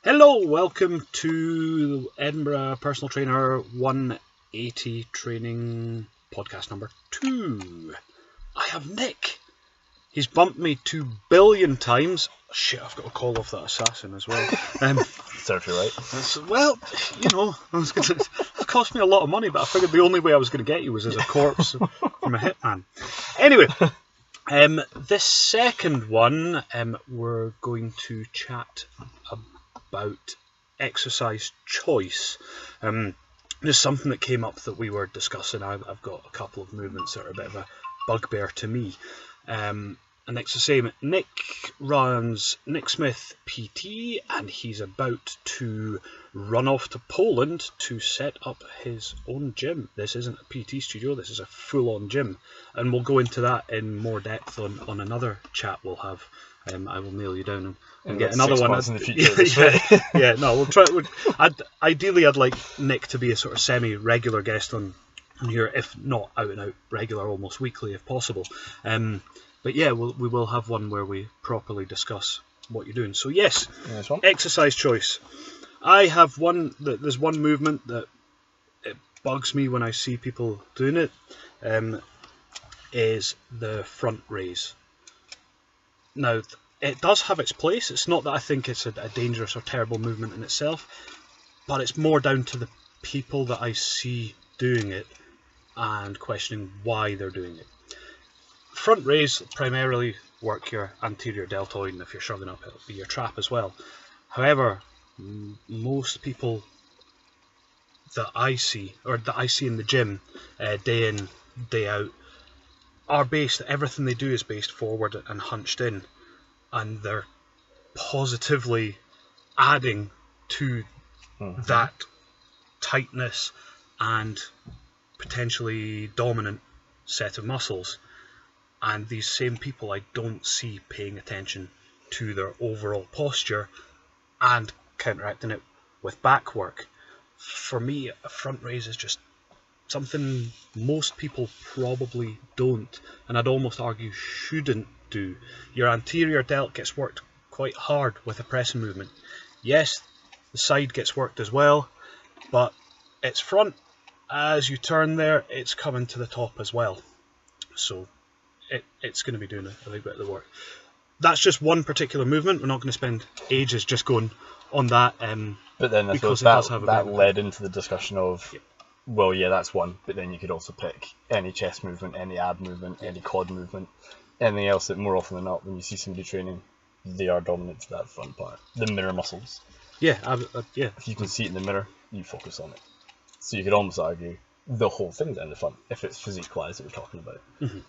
Hello, welcome to Edinburgh Personal Trainer 180 training podcast number 2. I have Nick. He's bumped me 2 billion times. Shit, I've got to call off that assassin as well. Serves you right. Well, you know, it cost me a lot of money, but I figured the only way I was going to get you was as a corpse from a hitman. Anyway, this second one, we're going to chat about exercise choice. There's something that came up that we were discussing. I've got a couple of movements that are a bit of a bugbear to me. And Nick's the same. Nick runs Nick Smith PT, and he's about to run off to Poland to set up his own gym. This isn't a PT studio, this is a full-on gym. And we'll go into that in more depth on another chat we'll have. I will nail you down and get another one. In the future, no, we'll try. Ideally, I'd like Nick to be a sort of semi-regular guest on here, if not out and out regular, almost weekly if possible. But yeah, we will have one where we properly discuss what you're doing. So yes, exercise choice. I have one. There's one movement that it bugs me when I see people doing it. Is the front raise. Now, it does have its place. It's not that I think it's a dangerous or terrible movement in itself, but it's more down to the people that I see doing it and questioning why they're doing it. Front raise primarily work your anterior deltoid, and if you're shrugging up, it'll be your trap as well. However, most people that I see in the gym, day in, day out, are based, everything they do is based forward and hunched in, and they're positively adding to that tightness and potentially dominant set of muscles. And these same people I don't see paying attention to their overall posture and counteracting it with back work. For me, a front raise is just something most people probably don't, and I'd almost argue shouldn't do. Your anterior delt gets worked quite hard with a pressing movement. Yes, the side gets worked as well, but it's front. As you turn there, it's coming to the top as well. So it's going to be doing a big bit of the work. That's just one particular movement. We're not going to spend ages just going on that. But then I suppose that led into the discussion of, well, yeah, that's one, but then you could also pick any chest movement, any ab movement, any quad movement, anything else that more often than not, when you see somebody training, they are dominant to that front part. The mirror muscles. Yeah, yeah. If you can see it in the mirror, you focus on it. So you could almost argue the whole thing's in the front, if it's physique-wise that we're talking about. Mm-hmm.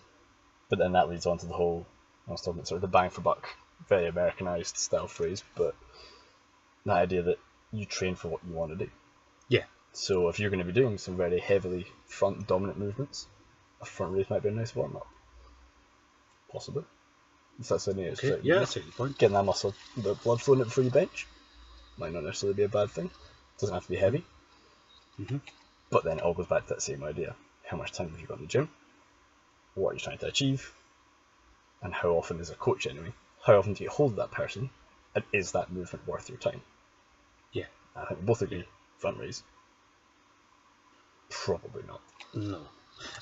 But then that leads on to the whole, I was talking about sort of the bang for buck, very Americanized style phrase, but that idea that you train for what you want to do. Yeah. So if you're going to be doing some very heavily front dominant movements, a front raise might be a nice warm up. Possibly. If that's any okay. Yeah, that's a good point. Getting that muscle, the blood flowing before you bench, might not necessarily be a bad thing. Doesn't have to be heavy. Mm-hmm. But then it all goes back to that same idea. How much time have you got in the gym? What are you trying to achieve? And how often, as a coach anyway, how often do you hold that person? And is that movement worth your time? Yeah. I think we both agree. Front raise. Probably not. No.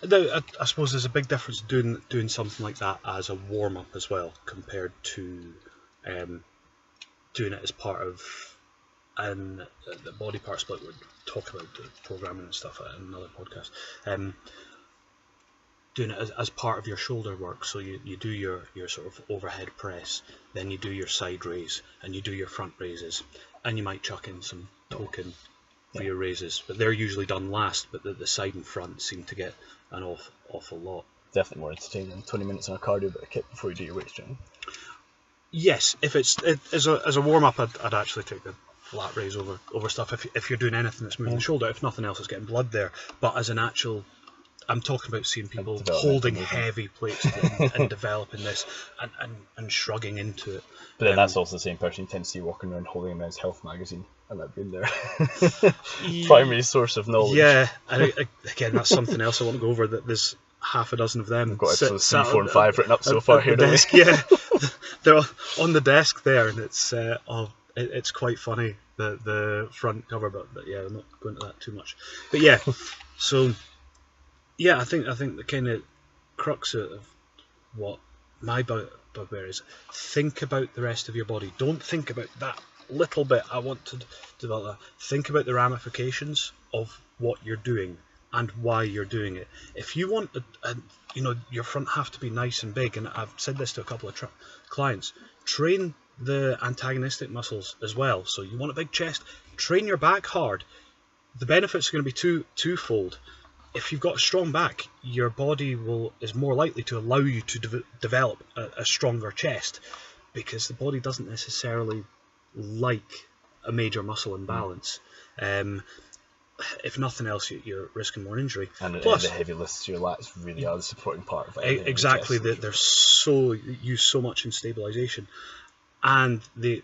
I suppose there's a big difference doing something like that as a warm-up as well, compared to doing it as part of the body part split. We'll talk about the programming and stuff in another podcast. Doing it as part of your shoulder work, so you do your sort of overhead press, then you do your side raise, and you do your front raises, and you might chuck in some token for your raises, but they're usually done last, but the side and front seem to get an awful lot. Definitely more entertaining than 20 minutes on a cardio bit of kit before you do your weight training. Yes, if it's as a warm-up, I'd actually take the flat raise over stuff if you're doing anything that's moving the shoulder. If nothing else, is getting blood there, but as an actual, I'm talking about seeing people holding heavy plates and developing this and shrugging into it. But then that's also the same person you tend to see walking around holding a Men's Health magazine and that being their primary source of knowledge. Yeah, and again, that's something else I want to go over, that there's half a dozen of them. We've got episodes 3, 4 and 5 written up so far here. Desk, yeah. They're on the desk there, and it's it's quite funny, the front cover, but yeah, I'm not going into that too much. But yeah, so yeah, I think the kind of crux of what my bugbear is: think about the rest of your body. Don't think about that little bit. I want to develop that. Think about the ramifications of what you're doing and why you're doing it. If you want your front half to be nice and big, and I've said this to a couple of clients, train the antagonistic muscles as well. So you want a big chest, train your back hard. The benefits are going to be twofold. If you've got a strong back, your body is more likely to allow you to develop a stronger chest, because the body doesn't necessarily like a major muscle imbalance. If nothing else, you're risking more injury. And plus, the heavy lifts, your lats really are the supporting part of it. Exactly, they're used so much in stabilisation. And the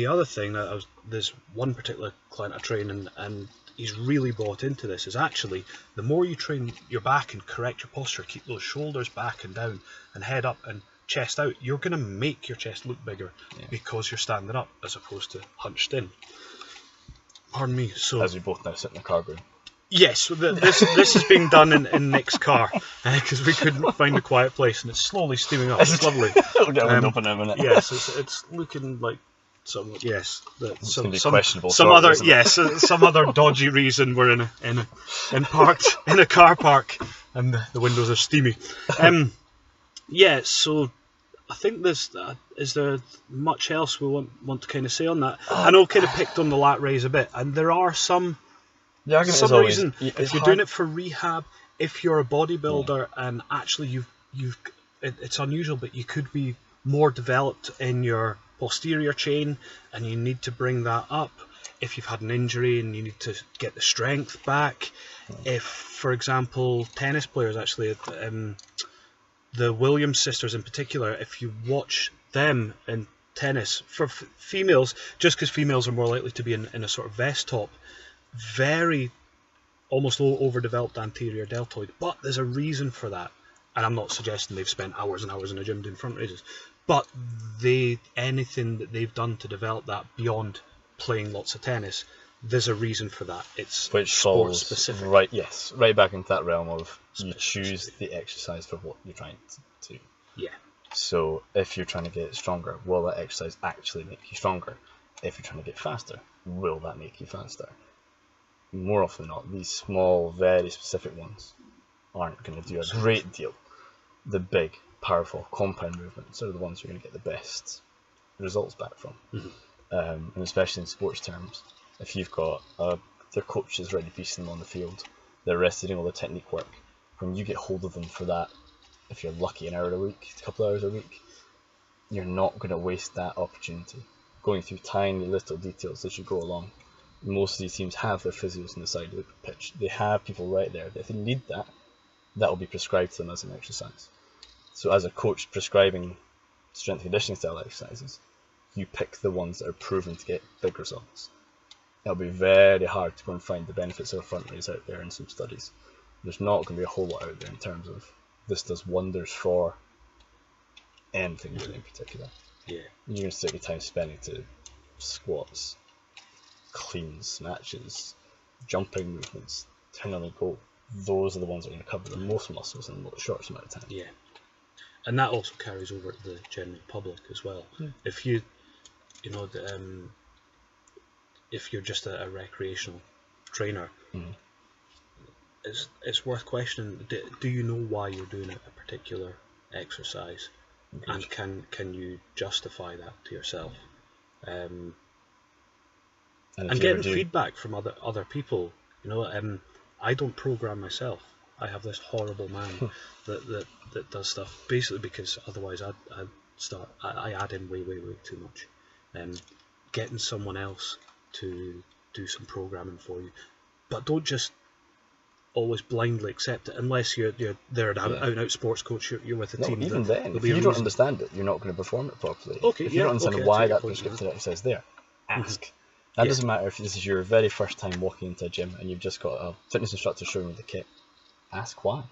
other thing that there's one particular client I train, and he's really bought into this, is actually the more you train your back and correct your posture, keep those shoulders back and down and head up and chest out, you're going to make your chest look bigger because you're standing up as opposed to hunched in. Pardon me. So as we both now sit in the cargo. Yes, this is being done in Nick's car because we couldn't find a quiet place, and it's slowly steaming up. It's lovely. It'll get wind up in a minute. Yes, it's looking like some other dodgy reason we're parked in a car park and the windows are steamy. Yeah, so I think is there much else we want to kind of say on that? I know kind of picked on the lat raise a bit, and there are some. The argument some is always, reason, if you're doing it for rehab, if you're a bodybuilder and actually it's unusual, but you could be more developed in your posterior chain and you need to bring that up. If you've had an injury and you need to get the strength back. If, for example, tennis players, actually, the Williams sisters in particular, if you watch them in tennis, for females, just because females are more likely to be in a sort of vest top, very almost overdeveloped anterior deltoid, but there's a reason for that, and I'm not suggesting they've spent hours and hours in a gym doing front raises, but anything that they've done to develop that beyond playing lots of tennis, there's a reason for that. It's which sport falls specific. Right back into that realm of you choose the exercise for what you're trying to do. Yeah. So if you're trying to get stronger, will that exercise actually make you stronger? If you're trying to get faster, will that make you faster? More often than not, these small, very specific ones aren't going to do a great deal. The big, powerful, compound movements are the ones you're going to get the best results back from. And especially in sports terms, if you've got their coach is ready piecing them on the field, they're rested doing all the technique work. When you get hold of them for that, if you're lucky, an hour a week, a couple of hours a week, you're not going to waste that opportunity going through tiny little details as you go along. Most of these teams have their physios on the side of the pitch. They have people right there. If they need that, that will be prescribed to them as an exercise. So as a coach prescribing strength conditioning style exercises, you pick the ones that are proven to get big results. It'll be very hard to go and find the benefits of a front raise out there in some studies. There's not going to be a whole lot out there in terms of this does wonders for anything really in particular. Yeah. You're going to take your time spending to squats, cleans, snatches, jumping movements, turn on and go. Those are the ones that are going to cover the most muscles in the shortest amount of time. Yeah. And that also carries over to the general public as well. If you if you're just a recreational trainer, it's worth questioning. Do you know why you're doing a particular exercise, and can you justify that to yourself? And getting feedback from other people. I don't program myself. I have this horrible man that does stuff basically because otherwise I add in way too much. Getting someone else to do some programming for you, but don't just always blindly accept it unless they're an out sports coach. You're with a team. Even then, if you don't understand it, you're not going to perform it properly. If you don't understand why that prescriptive exercise is there, ask. That doesn't matter if this is your very first time walking into a gym and you've just got a fitness instructor showing you the kit. Ask why.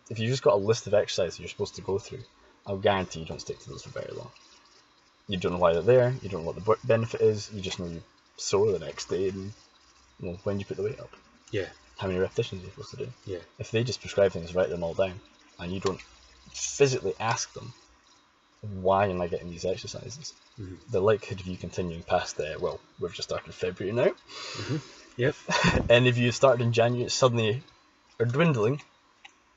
If you've just got a list of exercises you're supposed to go through, I'll guarantee you don't stick to those for very long. You don't know why they're there. You don't know what the benefit is. You just know you're sore the next day, and when you put the weight up. Yeah. How many repetitions you're supposed to do. Yeah. If they just prescribe things, write them all down, and you don't physically ask them, why am I getting these exercises? The likelihood of you continuing past there, well, we've just started February now. Yep. And if you started in January, suddenly are dwindling,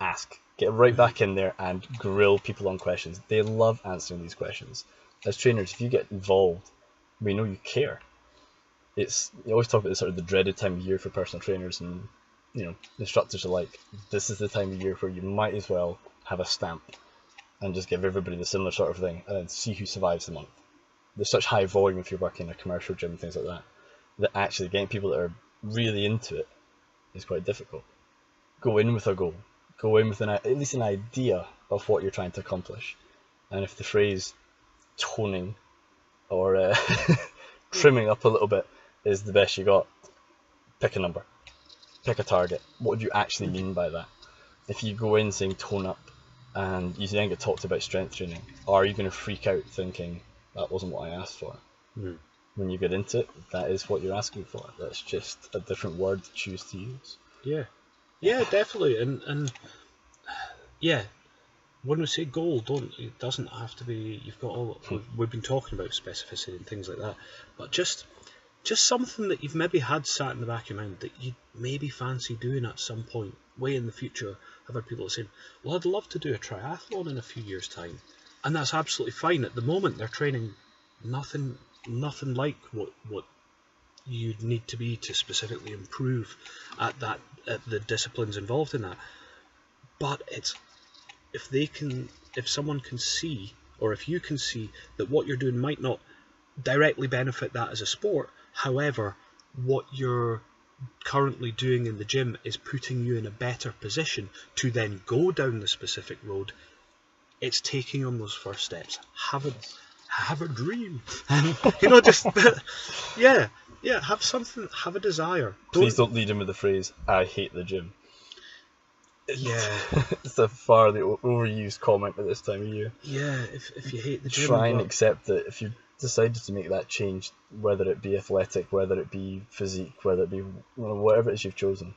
ask. Get right back in there and grill people on questions. They love answering these questions. As trainers, if you get involved, we know you care. You always talk about this sort of the dreaded time of year for personal trainers, and instructors are like, this is the time of year where you might as well have a stamp and just give everybody the similar sort of thing and then see who survives the month. There's such high volume if you're working in a commercial gym and things like that, that actually getting people that are really into it is quite difficult. Go in with a goal. Go in with at least an idea of what you're trying to accomplish. And if the phrase toning or trimming up a little bit is the best you got, pick a number. Pick a target. What do you actually mean by that? If you go in saying tone up and you then get talked about strength training, are you going to freak out thinking that wasn't what I asked for? When you get into it, that is what you're asking for. That's just a different word to choose to use. Yeah, definitely. And yeah, when we say goal, it doesn't have to be, you've got all, we've been talking about specificity and things like that, but just something that you've maybe had sat in the back of your mind that you maybe fancy doing at some point way in the future. I've had people saying, well, I'd love to do a triathlon in a few years' time, and that's absolutely fine. At the moment they're training nothing like what you'd need to be to specifically improve at the disciplines involved in that. But it's, if someone can see, or if you can see that what you're doing might not directly benefit that as a sport, however, what you're currently doing in the gym is putting you in a better position to then go down the specific road, it's taking on those first steps. Have a dream, and just have something, have a desire. Please don't lead in with the phrase, I hate the gym. Yeah. It's a far overused comment at this time of year. Yeah, if you hate the gym, try and accept that if you decided to make that change, whether it be athletic, whether it be physique, whether it be whatever it is you've chosen,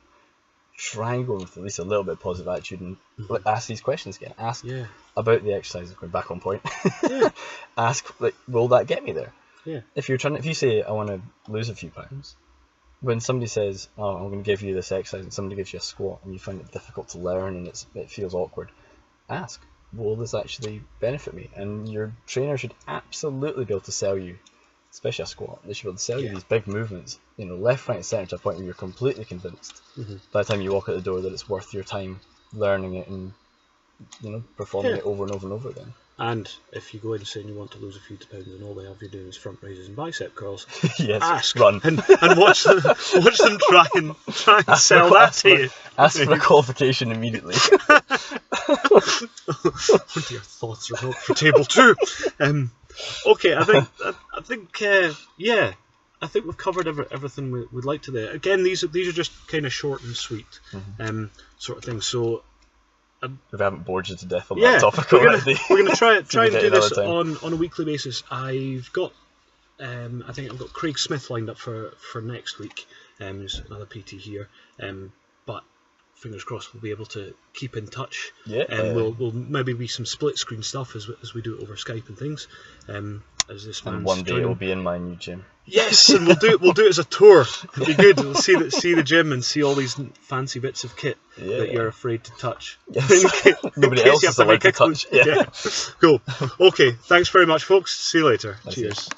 try and go with at least a little bit of positive attitude and ask these questions again. Ask about the exercises, going back on point. Ask, will that get me there? Yeah. If you say, I want to lose a few pounds, when somebody says, oh, I'm going to give you this exercise, and somebody gives you a squat and you find it difficult to learn and it feels awkward, ask, will this actually benefit me? And your trainer should absolutely be able to sell you, especially a squat, they should be able to sell you these big movements, left, right, and centre, to a point where you're completely convinced by the time you walk out the door that it's worth your time learning it and performing it over and over and over again. And if you go in saying you want to lose a few pounds and all they have you doing is front raises and bicep curls, yes, ask, run and watch them try and sell that to you. Ask for a qualification immediately. What are your thoughts are for table 2? Okay, I think we've covered everything we'd like to there. Again, these are just kind of short and sweet sort of things. So. If I haven't bored you to death on that topic already. We're gonna try and do this on a weekly basis. I've got I think I've got Craig Smith lined up for next week. There's another PT here, but fingers crossed we'll be able to keep in touch. And we'll maybe be some split screen stuff as we do it over Skype and things. As this man's and one day joining. It'll be in my new gym. Yes, and we'll do it as a tour. It'll be good. We'll see the gym and see all these fancy bits of kit that you're afraid to touch. Yes. Nobody else is allowed to touch. Cool. Okay. Thanks very much, folks. See you later. Cheers.